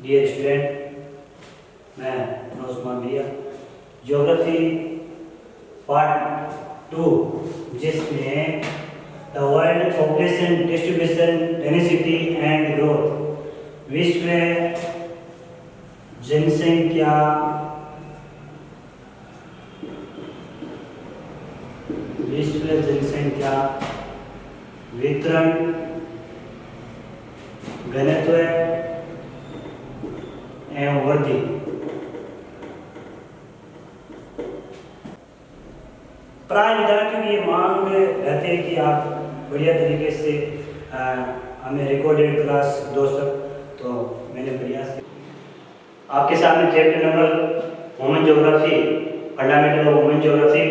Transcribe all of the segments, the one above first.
Dear student, मैं उस्मान भैया geography part 2 जिसमें the world population distribution density and growth विश्व जनसंख्या वितरण घनत्व एवं वृद्धि। प्राय विद्यार्थियों की ये मांग रहती है कि आप बढ़िया तरीके से हमें रिकॉर्डेड क्लास दो सक, तो मैंने प्रयास किया। आपके सामने chapter number human geography fundamental of human geography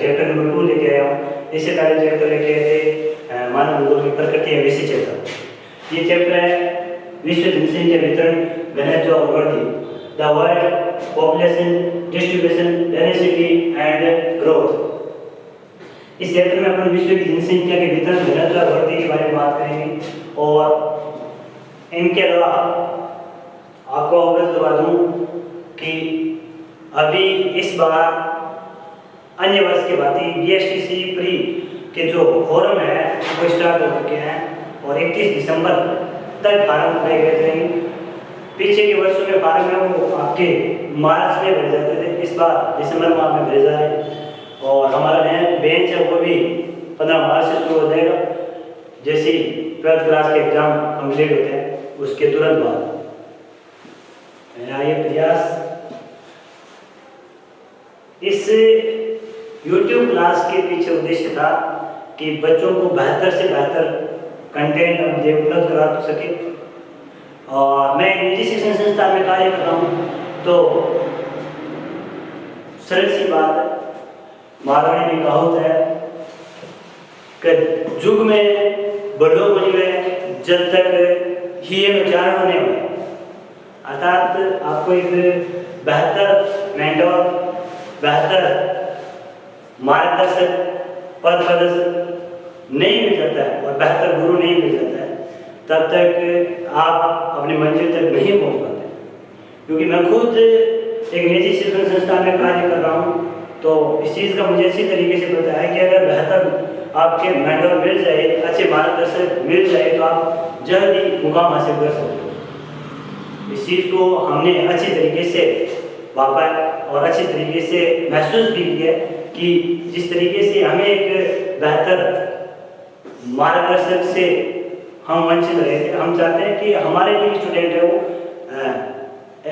chapter number 2 लेके आया हूँ। इससे पहले चैप्टर लेके आए थे मानव भूगोल की प्रकृति एवं विषय चैप्टर। ये चैप्टर है विश्व जनसंख्या वितरण घनत्व और वृद्धि, the world population distribution density and growth. इस चैप्टर में अपन विश्व की जनसंख्या के वितरण घनत्व और वृद्धि के बारे में बात करेंगे और इनके अलावा आपको अवगत करवा दूं कि अभी इस बार अन्य वर्ष के बाद BSTC प्री के जो फॉरम है वो स्टार्ट हो चुके हैं और 31 दिसंबर तक फार्म भरे गए थे। पीछे के वर्षों में फार्म है वो आपके मार्च में भरे जाते थे, इस बार दिसंबर माह में भरे जा रहे हैं और हमारा नया बेंच है वो भी 15 मार्च से शुरू हो जाएगा। जैसे ही 12th क्लास के एग्जाम कंप्लीट होते हैं उसके तुरंत बाद मेरा ये प्रयास इस YouTube क्लास के पीछे उद्देश्य था कि बच्चों को बेहतर से बेहतर कंटेंट हम उपलब्ध करा सके। और मैं निजी शिक्षण संस्था में कार्य कर रहा हूँ, तो सरल सी बात है, महाराणी में कहावत है कि युग में बड़ों को नहीं जब तक ही विचार होने वाले, अर्थात आपको एक बेहतर मेंटोर, बेहतर मार्गदर्शक, पथ प्रदर्शक नहीं मिल जाता है और बेहतर गुरु नहीं मिल जाता है, तब तक आप अपनी मंजिल तक नहीं पहुंच पाते। क्योंकि मैं खुद एक निजी शिक्षण संस्था में कार्य कर रहा हूं, तो इस चीज़ का मुझे अच्छी तरीके से पता है कि अगर बेहतर आपके मेंटर मिल जाए, अच्छे मार्गदर्शक मिल जाए, तो आप जल्द ही मुकाम हासिल कर सकते हो। इस चीज़ को हमने अच्छी तरीके से वापा और अच्छी तरीके से महसूस भी किया कि जिस तरीके से हमें एक बेहतर मार्गदर्शक से हम वंचित रहे थे, हम चाहते हैं कि हमारे जो स्टूडेंट है वो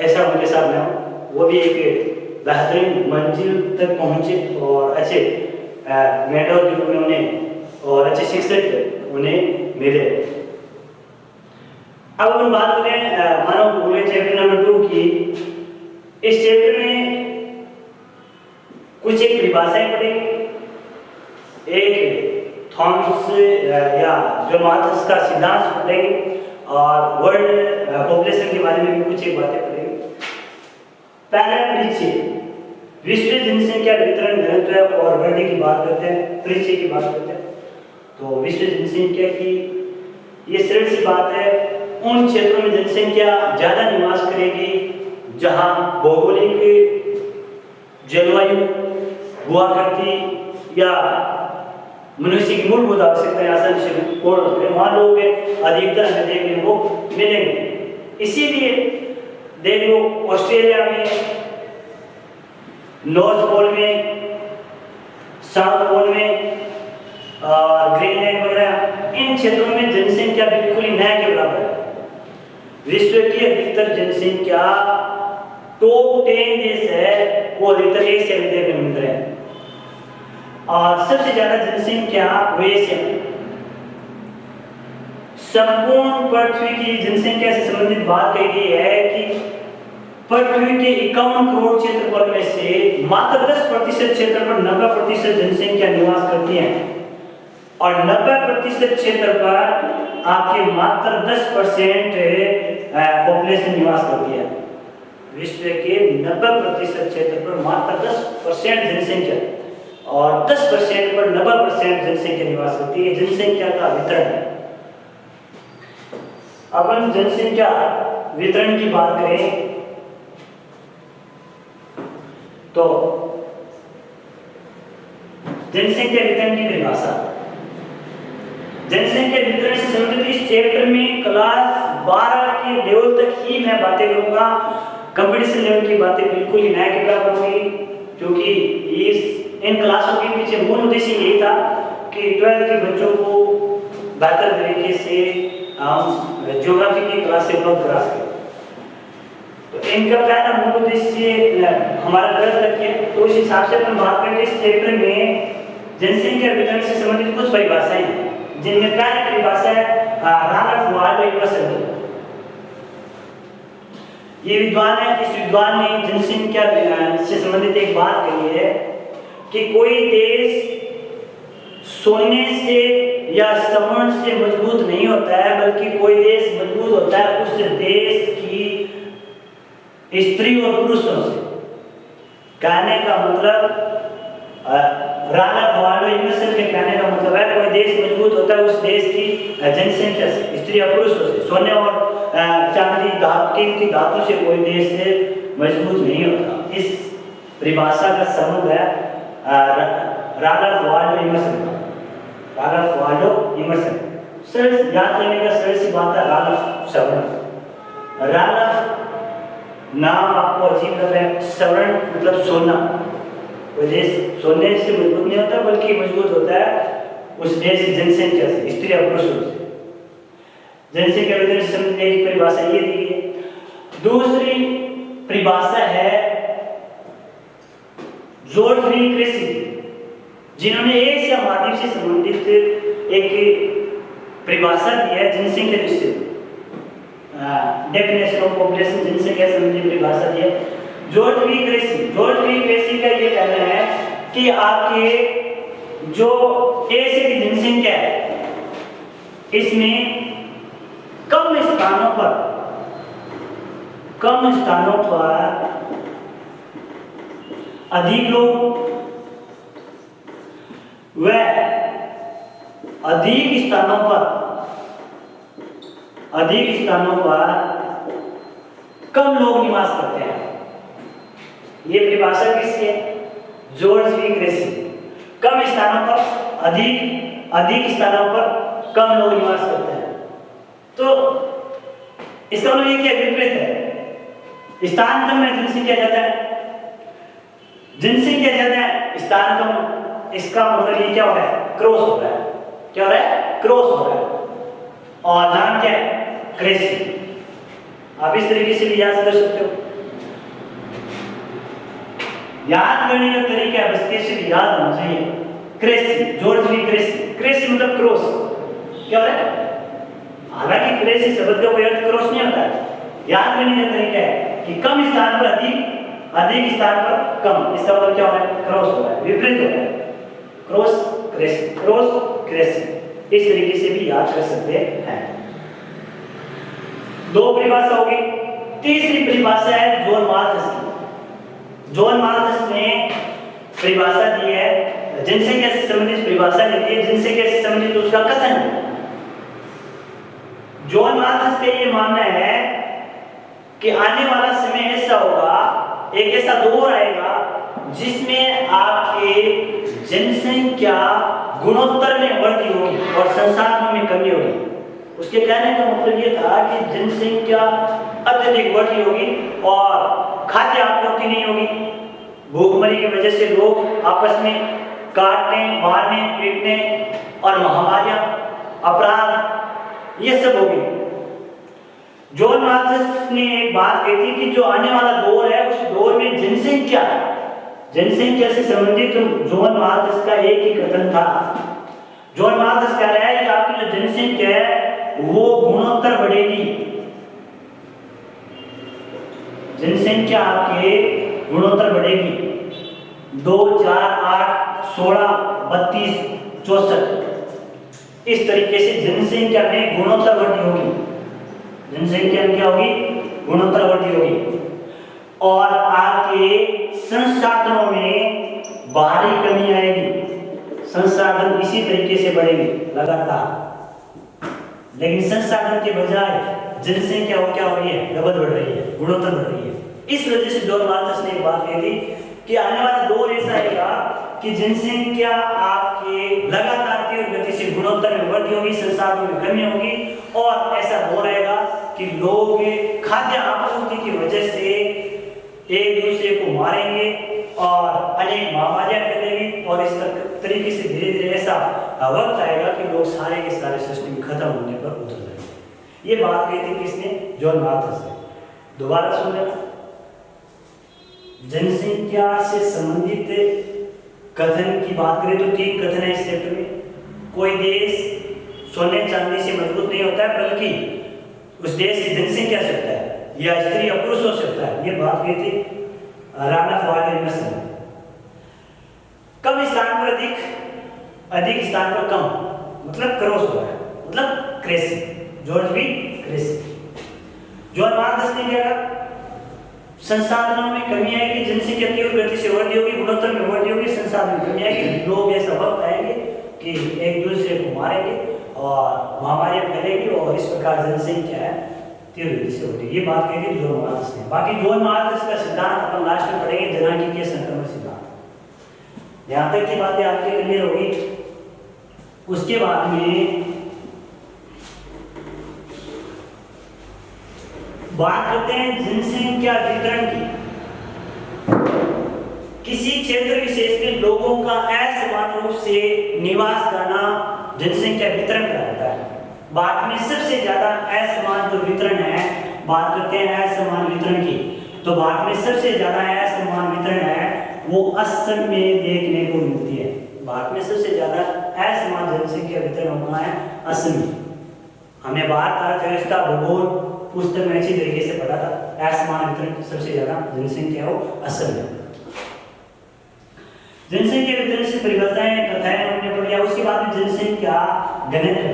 ऐसा उनके साथ में हो, वो भी एक बेहतरीन मंजिल तक पहुँचे और अच्छे मेंटर के रूप में उन्हें और अच्छे शिक्षक उन्हें मिले। अब हम बात करें मानव भूगोल चैप्टर नंबर 2 की। इस चैप्टर में कुछ एक परिभाषाएं पढ़ेंगे, एक थॉमस या जो मार्कस का सिद्धांत पढ़ेंगे और वर्ल्ड पॉपुलेशन के बारे में भी कुछ एक बातें पढ़ेंगे। पहला परिचय, विश्व जनसंख्या वितरण घनत्व और वृद्धि की बात करते हैं, परिचय की बात करते हैं। तो विश्व जनसंख्या की ये सरल सी बात है, उन क्षेत्रों में जनसंख्या ज्यादा निवास करेगी जहां भौगोलिक जलवायु हुआ करती या मनुष्य की मूलभूत आवश्यकताएं आसानी से पूर्ण होती है, वहां लोग अधिकतर हमें देखने को मिलेंगे। इसीलिए देख लो ऑस्ट्रेलिया में, नॉर्थ पोल में, साउथ पोल में और ग्रीनलैंड वगैरह, इन क्षेत्रों में जनसंख्या बिल्कुल ही न के बराबर है। विश्व की अधिकतर जनसंख्या टॉप 10 देश है वो अधिकतर एशिया में देखने मिल रहे हैं और सबसे ज्यादा जनसंख्या एशिया में। संपूर्ण पृथ्वी की जनसंख्या से संबंधित बात कही गई है कि पृथ्वी के 51 करोड़ क्षेत्रफल में से मात्र 10% क्षेत्र पर 90% जनसंख्या निवास करती है और 90% क्षेत्र पर आपके मात्र 10% पॉपुलेशन निवास करती है। विश्व के 90% क्षेत्र पर मात्र 10% जनसंख्या और 10% पर 90% जनसंख्या निवास करती है। जनसंख्या का वितरण है। अपन जनसंख्या वितरण की बात करें तो जनसंख्या वितरण की परिभाषा, जनसंख्या वितरण से संबंधित इस चैप्टर में क्लास 12 के लेवल तक ही मैं बातें करूंगा। कंपटीशन लेवल की बातें बिल्कुल ही नया के बराबर होगी, क्योंकि इन क्लासों के पीछे मूल उद्देश्य यही था कि 12th के बच्चों को बेहतर तरीके से हम ज्योग्राफी की क्लास से उपलब्ध करा सकें। तो इनका पहला मूल उद्देश्य हमारा 12th तक है। तो उस हिसाब से हम बात करें इस चैप्टर में जनसंख्या वितरण से संबंधित कुछ परिभाषाएं हैं, जिनमें पहली परिभाषा है रादरफोर्ड वाल्डो इमर्सन। ये विद्वान है, इस विद्वान ने जनसंख्या से संबंधित एक बात कही है कि कोई देश सोने से या स्वर्ण से मजबूत नहीं होता है, बल्कि कोई देश मजबूत होता है उस देश की स्त्री और पुरुषों से। कहने का मतलब रादरफोर्ड वाल्डो इमर्सन के कहने का मतलब है कोई देश मजबूत होता है उस देश की जनसंख्या से, स्त्री या पुरुषों से। सोने और चांदी कीमती धातु से कोई देश से मजबूत नहीं होता। इस परिभाषा का सबूत है रादरफोर्ड वाल्डो इमर्सन। रादरफोर्ड वाल्डो इमर्सन सरल याद करने का सरल सी बात है। रादरफ स्वर्ण, रादरफ नाम आपको अजीब लग रहा है, स्वर्ण मतलब सोना। कोई देश सोने से मजबूत नहीं होता, बल्कि मजबूत होता है उस देश की जनसंख्या से, स्त्री या पुरुषों से। जनसंख्या वितरण से संबंधित एक परिभाषा ये दी है। दूसरी परिभाषा है जोडफ्री क्रेसी, जिन्होंने एशिया महाद्वीप से संबंधित एक परिभाषा दी है जनसंख्या विषय, डेफिनेशन ऑफ पॉपुलेशन, जनसंख्या से संबंधित परिभाषा दी है जोडफ्री क्रेसी। जोडफ्री क्रेसी का ये कहना है कि आपके जो एशिया की जनसंख्या है, इसमें कम स्थानों पर अधिक लोग व अधिक स्थानों पर कम लोग निवास करते हैं। ये परिभाषा किसकी है? जोडफ्री क्रेसी। कम स्थानों पर अधिक स्थानों पर कम लोग निवास करते हैं। तो इसका मतलब ये क्या विपरीत है? स्थान कम है, जनसंख्या ज्यादा है, जनसंख्या ज्यादा है, स्थान कम। इसका मतलब ये क्या हो रहा है? क्रॉस हो रहा है। क्या हो रहा है? क्रॉस हो रहा है। और नाम क्या है? क्रेसी। आप इस तरीके से भी याद कर सकते हो। याद करने का तरीका है, बस कैसे भी याद होना चाहिए। क्रेसी, जोडफ्री क्रेसी। क्रेसी मतलब क्रॉस। क्या हो रहा है? हालांकि क्रेसी शब्द का कोई अर्थ क्रॉस नहीं होता है। याद करने का तरीका है कि कम स्थान पर अधिक स्थान पर कम। इसका मतलब क्या हो रहा है? क्रॉस हो रहा है, विपरीत हो रहा है। क्रॉस क्रेसी, क्रॉस क्रेसी, इस तरीके से भी याद कर सकते हैं। दो परिभाषा होगी। तीसरी परिभाषा है जॉन माल्थस की। जॉन माल्थस ने परिभाषा दी है, जनसंख्या से संबंधित परिभाषा दी है, जनसंख्या से संबंधित उसका कथन है। जॉन माल्थस का ये मानना है कि आने वाला समय ऐसा होगा, एक ऐसा दौर आएगा जिसमें आपके जनसंख्या गुणोत्तर में वृद्धि होगी और संसाधनों में कमी होगी। उसके कहने का मतलब ये था कि जनसंख्या अत्यधिक बढ़ी होगी और खाद्य आपूर्ति नहीं होगी। भूखमरी की वजह से लोग आपस में काटने, मारने, पीटने और महामारियां, अपराध, ये सब होगी। जॉन माल्थस ने एक बात कही थी कि जो आने वाला दौर है, उस दौर में जनसंख्या से संबंधित जॉन माल्थस का एक ही कथन था। जॉन माल्थस कह रहा है कि आपकी जो जनसंख्या है वो गुणोत्तर बढ़ेगी। जनसंख्या आपके गुणोत्तर बढ़ेगी। 2, 4, 8, 16, 32, 64 इस तरीके से जनसंख्या में गुणोत्तर वृद्धि होगी। जनसंख्या में क्या होगी? गुणोत्तर वृद्धि होगी। और आपके संसाधनों में भारी कमी आएगी। संसाधन इसी तरीके से बढ़ेंगे लगातार, लेकिन संसाधन के बजाय जनसंख्या क्या हो रही है, डबल बढ़ रही है, गुणोत्तर बढ़ रही है। इस वजह से जॉन माल्थस ने एक बात कही थी कि आने वाला दौर ऐसा आएगा कि जनसंख्या आपके लगातार तीव्र गति से गुणोत्तर में वृद्धि होगी, संसाधनों में कमी होगी, और ऐसा दौर आएगा कि लोग खाद्य आपूर्ति की वजह से एक दूसरे को मारेंगे और अनेक महामारियां फैलेंगी, और इस तरीके से धीरे धीरे ऐसा वक्त आएगा कि लोग सारे के सारे सिस्टम खत्म होने पर उतर जाएंगे। ये बात कही थी किसने? जॉन माल्थस ने। दोबारा सुन लेना, जनसंख्या से संबंधित कथन की बात करें तो 3 कथन है इस चैप्टर में। कोई देश सोने चांदी से मजबूत नहीं होता है, बल्कि उस देश की जनसंख्या से होता है, या स्त्री या पुरुषों से होता है। ये बात कही थी रानफ वाल्डरनेस ने। कम स्थान पर अधिक स्थान पर कम, मतलब क्रॉस हुआ है, मतलब Cressey, George B Cressey. John Malthus ने क्या कहा? संसाधनों में कमी आएगी, जनसंख्या तीव्र गति से वृद्धि होगी, गुणोत्तर में वृद्धि होगी, संसाधन में कमी आएगी, लोग ऐसा वक्त आएंगे कि एक दूसरे को मारेंगे और महामारियां फैलेगी, और इस प्रकार जनसंख्या है तीव्र गति से बढ़ेगी। ये बात कही थी जॉन माल्थस ने। बाकी जॉन माल्थस का सिद्धांत अपन लास्ट में पढ़ेंगे, जनांगीय संक्रमण सिद्धांत। यहाँ तक की बातें आपके क्लियर होगी। उसके बाद में बात करते हैं जनसंख्या वितरण की। किसी क्षेत्र विशेष में लोगों का असमान रूप से निवास करना जनसंख्या वितरण कहलाता है। भारत में सबसे ज्यादा असमान जो वितरण है, बात करते हैं असमान वितरण की, तो भारत में सबसे ज्यादा असमान वितरण है वो असम में देखने को मिलती है। भारत में सबसे ज्यादा असमान जनसंख्या वितरण होना है असम में। हमने भारत अर्थव्यवस्था भूगोल पुस्तक में अच्छी तरीके से पढ़ा था। असमान वितरण सबसे ज्यादा जनसंख्या हो असम में। जनसंख्या वितरण से परिभाषाएं कथाएं हमने पढ़ लिया। उसके बाद में जनसंख्या घनत्व,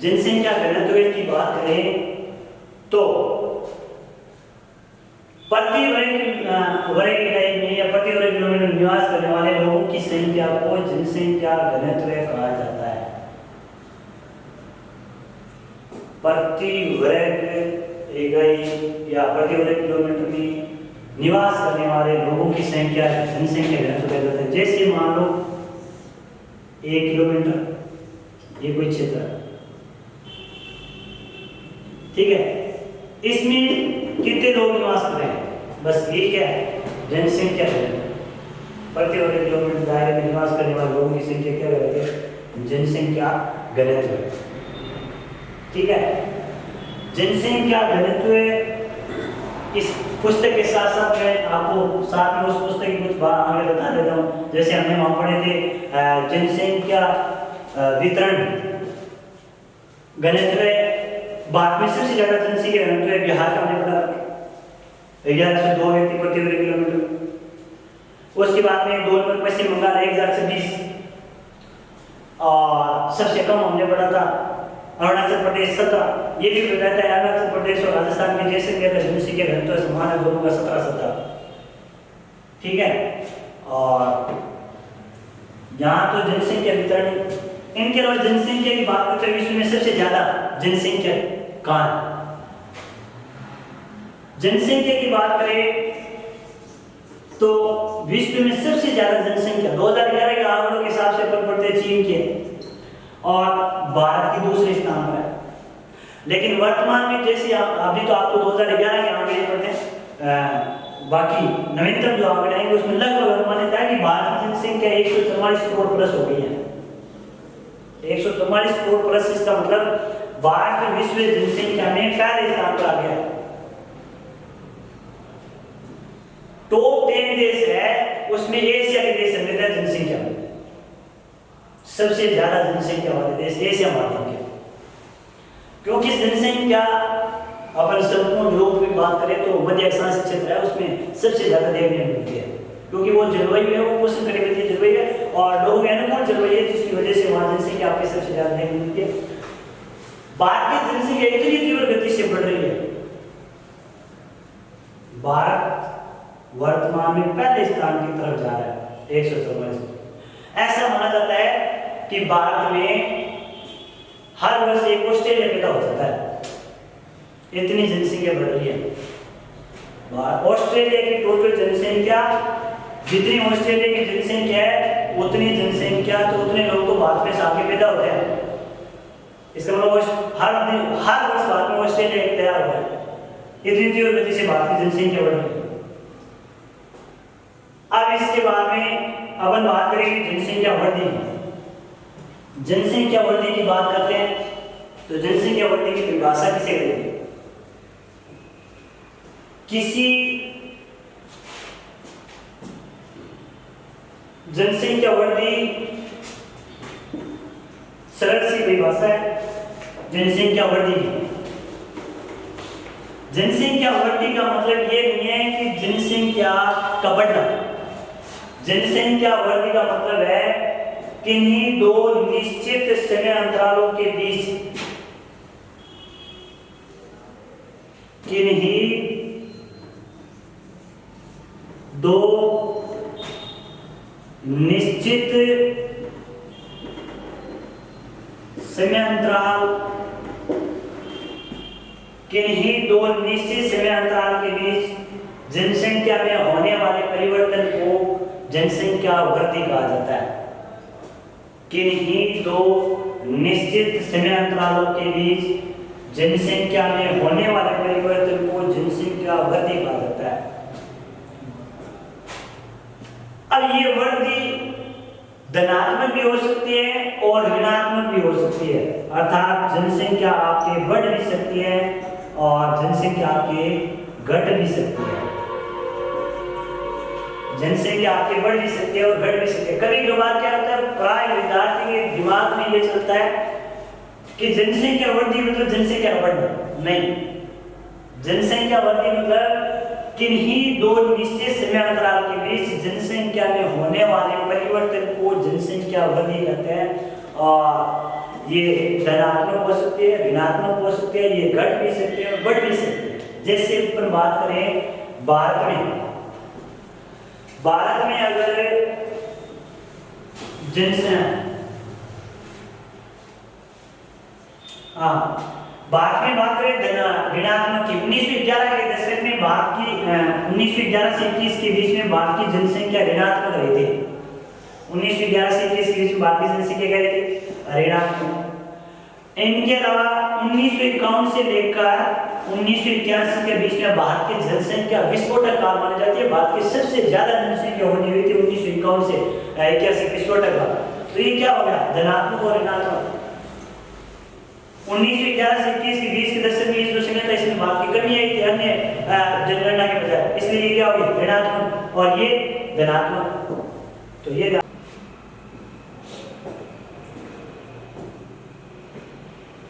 जनसंख्या घनत्व की बात करें तो प्रति वर्ग इकाई में या प्रति वर्ग किलोमीटर में निवास करने वाले लोगों की संख्या को जनसंख्या घनत्व कहा जाता है। प्रति वर्ग इकाई या प्रति वर्ग किलोमीटर में निवास करने वाले लोगों की संख्या जनसंख्या घनत्व कहलाता है। जैसे मान लो 1 किलोमीटर ये कोई क्षेत्र है, ठीक है, इसमें कितने लोग निवास कर रहे हैं, बस ये क्या है, जनसंख्या घनत्व। प्रति वर्ग किलोमीटर दायरे में निवास करने वाले लोगों की संख्या क्या कहते हैं, जनसंख्या घनत्व, ठीक है। जनसंख्या घनत्व इस पुस्तक के साथ साथ मैं आपको साथ में उस पुस्तक की कुछ आगे बता देता हूँ। जैसे हमने वहाँ पढ़े थे जनसंख्या वितरण घनत्व, भारत में सबसे ज्यादा जनसंख्या घनत्व बिहार का हमने पढ़ा 1102 व्यक्ति प्रति वर्ग किलोमीटर। उसके बाद में 2 नंबर पश्चिम बंगाल 1026, और सबसे कम हमने पढ़ा था अरुणाचल प्रदेश 17। ये भी बताता है अरुणाचल प्रदेश और राजस्थान में जैसे जनसंख्या घनत्व समान है दोनों का 17, ठीक है। और यहाँ तो जनसंख्या वितरण, इनके अलावा जनसंख्या की बात करते हैं विश्व में सबसे ज्यादा जनसंख्या कहाँ है। जनसंख्या की बात करें तो विश्व में सबसे ज्यादा जनसंख्या 2011 के आंकड़ों के हिसाब से अपन पढ़ते चीन के और भारत की दूसरे स्थान पर है। लेकिन वर्तमान में जैसे अभी तो आपको 2011 के आंकड़े पढ़ने, बाकी नवीनतम जो आंकड़े आएंगे उसमें लगभग मान्यता है कि भारत की जनसंख्या 144 करोड़ प्लस हो गई है। 144 करोड़ प्लस, इसका मतलब भारत विश्व जनसंख्या में पहले स्थान पर आ गया। टॉप 10 देश है, उसमें एशिया के देश है जनसंख्या में सबसे ज्यादा जनसंख्या वाले देश एशिया महाद्वीप के, क्योंकि जनसंख्या अपन संपूर्ण ग्लोब में बात करें तो मध्य अक्षांश क्षेत्र है, उसमें सबसे ज्यादा देखने मिलती है, क्योंकि वो जलवायु है, वो उष्णकटिबंधीय जलवायु है और लोगों में अनुकूल जलवायु है, जिसकी वजह से वहां जनसंख्या आपके सबसे ज्यादा देखने मिलती है। भारत की जनसंख्या इतनी तीव्र गति से बढ़ रही है, भारत वर्तमान में पहले स्थान की तरफ जा रहा है 144। ऐसा माना जाता है कि भारत में हर वर्ष एक ऑस्ट्रेलिया पैदा हो जाता है, इतनी जनसंख्या बढ़ रही है। ऑस्ट्रेलिया की टोटल जनसंख्या, जितनी ऑस्ट्रेलिया की जनसंख्या है उतनी जनसंख्या, तो उतने लोग तो भारत में आगे पैदा होते हैं। इसका मतलब हर वर्ष भारत में ऑस्ट्रेलिया तैयार हो रहा है, इतनी तीव्र गति से भारत की जनसंख्या बढ़ रही है। अब इसके बाद में अपन बात करेंगे जनसंख्या वृद्धि की। जनसंख्या वृद्धि की बात करते हैं तो जनसंख्या वृद्धि की परिभाषा किसे करेंगे? किसी जनसंख्या वृद्धि सरल सी परिभाषा है जनसंख्या वृद्धि। जनसंख्या वृद्धि का मतलब ये नहीं है कि जनसंख्या का बढ़ना। जनसंख्या वृद्धि का मतलब है किन्हीं दो निश्चित समय अंतरालों के बीच, किन्हीं दो निश्चित समय अंतराल, किन्हीं दो निश्चित समय अंतराल के बीच जनसंख्या में होने वाले परिवर्तन को जनसंख्या वृद्धि कहा जाता है। किन्हीं दो निश्चित समय अंतरालों के बीच जनसंख्या में होने वाले परिवर्तन को जनसंख्या वृद्धि कहा जाता है। अब ये वृद्धि धनात्मक भी हो सकती है और ऋणात्मक भी हो सकती है, अर्थात जनसंख्या आपके बढ़ भी सकती है और जनसंख्या आपके घट भी सकती है। जनसंख्या आपके बढ़ भी सकती है और घट भी सकती है। कभी कभार क्या होता है, प्राय विद्यार्थी के दिमाग में ये चलता है कि जनसंख्या वृद्धि मतलब जनसंख्या बढ़ना। नहीं, जनसंख्या वृद्धि मतलब किन्हीं दो निश्चित समय अंतराल के बीच जनसंख्या में होने वाले परिवर्तन को जनसंख्या वृद्धि कहते हैं। और ये धनात्मक हो सकती है, ऋणात्मक हो सकती है, ये घट भी सकती है और बढ़ भी सकती है। जैसे अपन बात करें भारत में अगर भारत में बात करें ऋणात्मक की, 1911 के दशक में भारत की 1911 से 21 के बीच में भारत की जनसंख्या ऋणात्मक रही थी। 1911 से 21 के बीच में भारत की जनसंख्या क्या रही थी? ऋणात्मक। इनके अलावा 1951 से लेकर 1981 के बीच में भारत की जनसंख्या विस्फोटक काल मानी जाती है। भारत की सबसे ज्यादा जनसंख्या होनी हुई थी 1951 से 81 विस्फोटक काल। तो ये क्या हो गया? धनात्मक और ऋणात्मक। 1911 से 21 के बीच के दशक में जो समय था इसमें भारत की कमी आई थी अन्य जनगणना के बजाय, इसलिए ये क्या हो गया? ऋणात्मक और ये धनात्मक। तो ये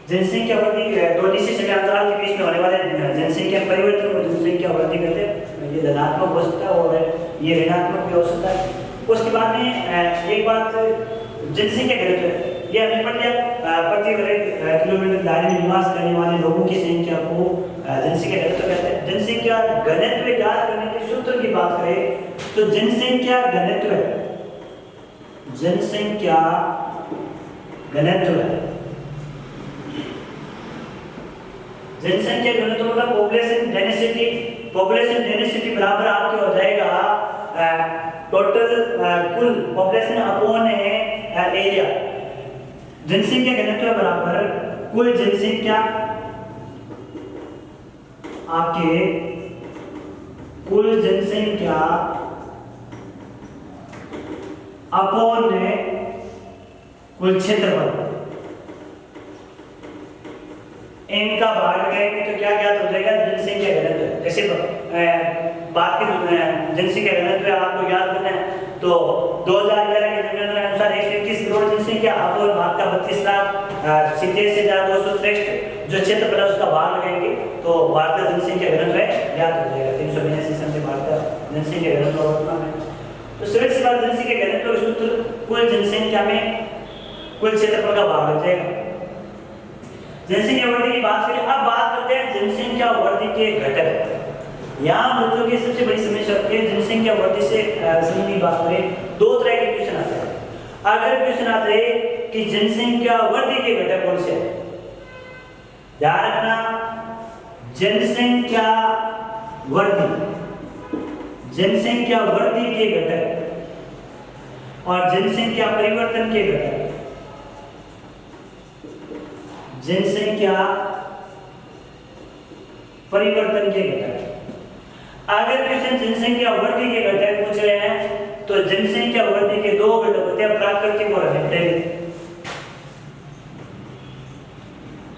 जनसंख्या वृद्धि दो निश्चित समय अंतराल के बीच में होने वाले जनसंख्या परिवर्तन को जनसंख्या वृद्धि कहते हैं। ये धनात्मक हो सकता है और ये ऋणात्मक भी हो सकता है। उसके बाद में एक बात, जनसंख्या घनत्व, ये हमने पढ़ लिया प्रति वर्ग किलोमीटर दायरे में निवास करने वाले लोगों की संख्या को जनसंख्या घनत्व कहते हैं। जनसंख्या घनत्व ज्ञात करने के सूत्र की बात करें तो जनसंख्या घनत्व जनसंख्या घनत्व मतलब पॉपुलेशन डेंसिटी बराबर आपके हो जाएगा टोटल कुल पॉपुलेशन अपॉन एरिया। जनसंख्या घनत्व बराबर कुल जनसंख्या आपके कुल जनसंख्या अपॉन कुल क्षेत्रफल, इनका भाग करेंगे तो क्या ज्ञात हो जाएगा? जनसंख्या घनत्व। जैसे बात की जनसंख्या घनत्व आपको याद करना है तो 2011 के जनगणना के अनुसार 121 करोड़ जनसंख्या और भारत का 32,87,263 जो क्षेत्रफल है उसका भाग लगाएंगे तो भारत का जनसंख्या घनत्व याद हो जाएगा 382 से भारत का जनसंख्या घनत्व वर्तमान में। तो सिर्फ सी बात, जनसंख्या घनत्व का सूत्र कुल जनसंख्या में कुल क्षेत्रफल का भाग हो जाएगा। जनसंख्या वृद्धि की बात करें, अब बात करते हैं जनसंख्या वृद्धि के घटक। यहाँ बच्चों की सबसे बड़ी समस्या होती है जनसंख्या वृद्धि से संबंधित बात करें, दो तरह के क्वेश्चन आते हैं। अगर क्वेश्चन आते हैं कि जनसंख्या वृद्धि के घटक कौन से हैं। ध्यान रखना, जनसंख्या वृद्धि के घटक और जनसंख्या परिवर्तन के घटक। जनसंख्या परिवर्तन के घटक। अगर क्वेश्चन जनसंख्या वृद्धि के घटक पूछ रहे हैं तो जनसंख्या वृद्धि के दो घटक होते हैं, प्राकृतिक और अभिप्रेरित।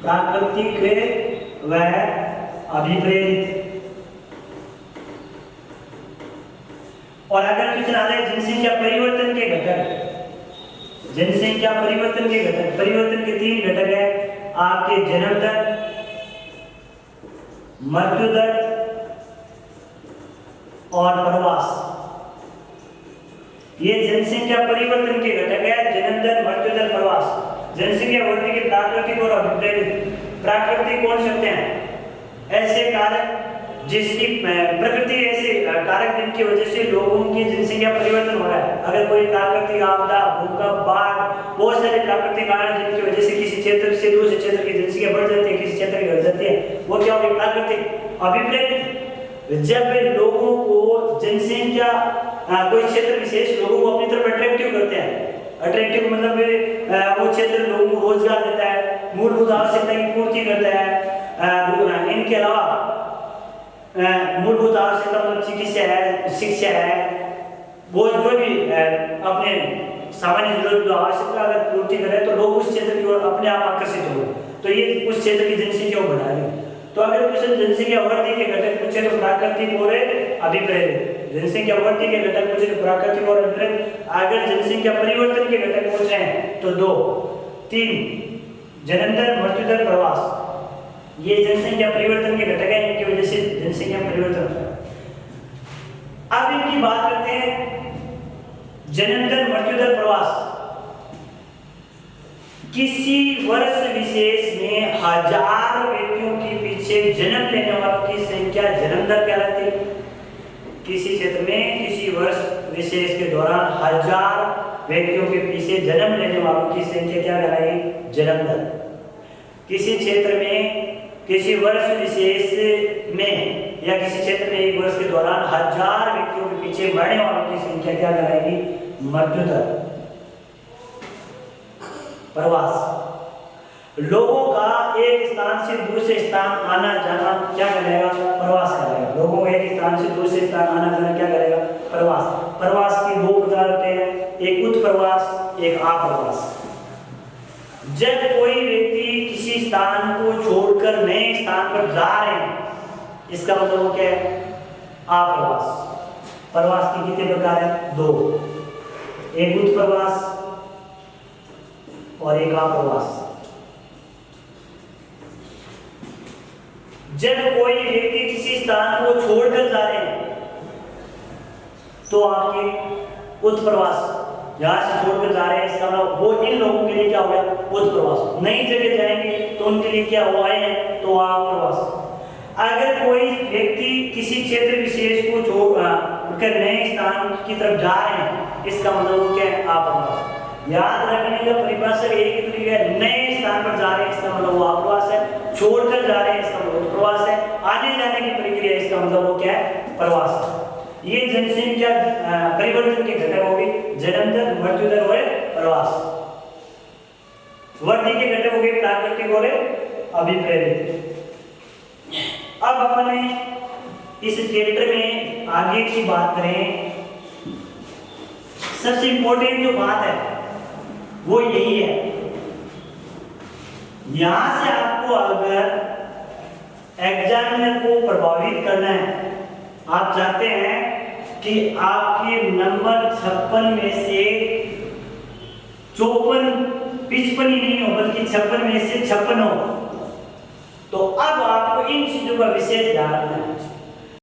प्राकृतिक व अभिप्रेरित। और अगर क्वेश्चन आता है जनसंख्या परिवर्तन के घटक, जनसंख्या परिवर्तन के घटक, परिवर्तन के तीन घटक है आपके जन्म दर, मृत्यु दर और प्रवास। ये जनसंख्या परिवर्तन के घटक है, जन्म दर, मृत्यु दर, प्रवास। जनसंख्या वृद्धि के प्राकृतिक और अभिप्रेरित। प्राकृतिक कौन सकते हैं? ऐसे कारक जिसकी प्रकृति, ऐसे कारक जिनकी वजह से लोगों की जनसंख्या परिवर्तन हो रहा है। अगर कोई प्राकृतिक आपदा, भूकंप, बाढ़, बहुत सारे प्राकृतिक कारण जिनकी वजह से किसी क्षेत्र से दूसरे क्षेत्र की जनसंख्या बढ़ जाती है, किसी क्षेत्र की घट जाती है, वो क्या होगी? प्राकृतिक। अभिप्रेरित, जब लोगों को जनसंख्या कोई क्षेत्र विशेष लोगों को अपनी तरफ अट्रैक्टिव करते हैं। अट्रैक्टिव मतलब वो क्षेत्र लोगों को रोजगार देता है, मूलभूत आवश्यकता की पूर्ति करता है। इनके अलावा मूलभूत आवश्यकता मतलब चिकित्सा है, शिक्षा है, वो जो भी अपने सामान्य जरूरत की आवश्यकता अगर पूर्ति करे तो लोग उस क्षेत्र की ओर अपने आप आकर्षित होंगे। तो ये उस क्षेत्र की जनसंख्या को बढ़ा रही है। तो अगर क्वेश्चन जनसंख्या वृद्धि के घटक पूछे तो प्राकृतिक और अभिप्रेरित। जनसंख्या वृद्धि के घटक पूछे तो प्राकृतिक और अभिप्रेरित। अगर जनसंख्या परिवर्तन के घटक पूछे हैं तो 2, 3 जन्म दर, मृत्यु दर, प्रवास। ये जनसंख्या परिवर्तन के घटक हैं, इनकी वजह से जनसंख्या परिवर्तन होता है। अब इनकी बात करते हैं, जन्म दर, मृत्यु दर, प्रवास। किसी वर्ष विशेष में 1000 व्यक्तियों के पीछे जन्म लेने वालों की संख्या जन्म दर कहलाती है। किसी क्षेत्र में किसी वर्ष विशेष के दौरान 1000 व्यक्तियों के पीछे जन्म लेने वालों की संख्या क्या कहलाएगी? जन्म दर। किसी क्षेत्र में किसी वर्ष विशेष में या किसी क्षेत्र में एक वर्ष के दौरान 1000 व्यक्तियों के पीछे मरने वालों की संख्या क्या कहलाएगी? मृत्यु दर। प्रवास, लोगों का एक स्थान से दूसरे स्थान आना जाना क्या करेगा? प्रवास करेगा। लोगों को एक स्थान से दूसरे स्थान आना जाना क्या करेगा? प्रवास। प्रवास के 2 प्रकार होते हैं, एक उत्प्रवास, एक आप्रवास। जब कोई व्यक्ति किसी स्थान को छोड़कर नए स्थान पर जा रहे हैं, इसका मतलब वो क्या है? आप्रवास। प्रवास के कितने प्रकार हैं? 2, एक उत्प्रवास और एक आप्रवास। जब कोई व्यक्ति किसी स्थान को छोड़कर जा रहे हैं तो आपके उत्प्रवास, जहां से छोड़कर जा रहे हैं, इसका मतलब वो इन लोगों के लिए क्या हो गया? उत्प्रवास। नई जगह जाएंगे तो उनके लिए क्या हो आए हैं? तो आप्रवास। अगर कोई व्यक्ति किसी क्षेत्र विशेष को छोड़कर नए स्थान की तरफ जा रहे हैं, इसका मतलब वो क्या है? आप्रवास। याद रखने का परिभाषा एक ही तरीका है, नए स्थान पर जा रहे हैं इसका मतलब वो आप्रवास है, छोड़कर जा रहे हैं इसका मतलब प्रवास है, आने जाने की प्रक्रिया इसका मतलब वो क्या है? प्रवास है। ये जनसंख्या परिवर्तन के घटक हो गए, जन्म दर, मृत्यु दर और प्रवास। वृद्धि के घटक हो गए प्राकृतिक और अभिप्रेरित। अब अपने इस चैप्टर में आगे की बात करें, सबसे इंपॉर्टेंट जो बात है वो यही है, यहां से आपको अगर एग्जामिनर को प्रभावित करना है, आप चाहते हैं कि आपके नंबर 56 में से 54 55 ही नहीं हो बल्कि 56 में से 56 हो, तो अब आपको इन चीजों का विशेष ध्यान रखना है।